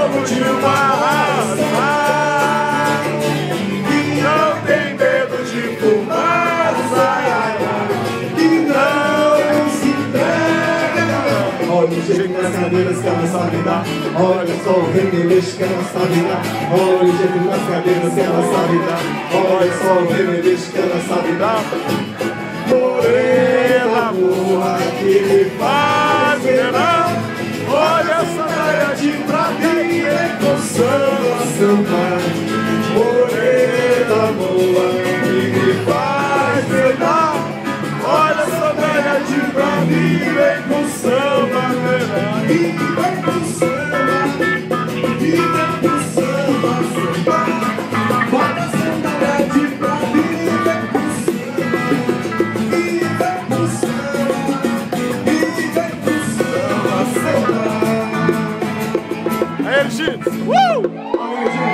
povo de uma raça que não tem medo de fumaça, que não se entrega. Olha o jeito das cadeiras que ela sabe dar. Olha só o remeleixo que ela sabe dar. Olha o jeito das cadeiras que ela sabe dar. Olha só o remeleixo que ela sabe dar. Morena boa que me faz verão. Olha essa velha de prata que com samba sambar. Morena boa que me faz verão. Olha essa velha de prata e vem com samba verão. E vem com samba, e vem com samba sambar. Olha essa velha de prata e vem com Aí, Chips!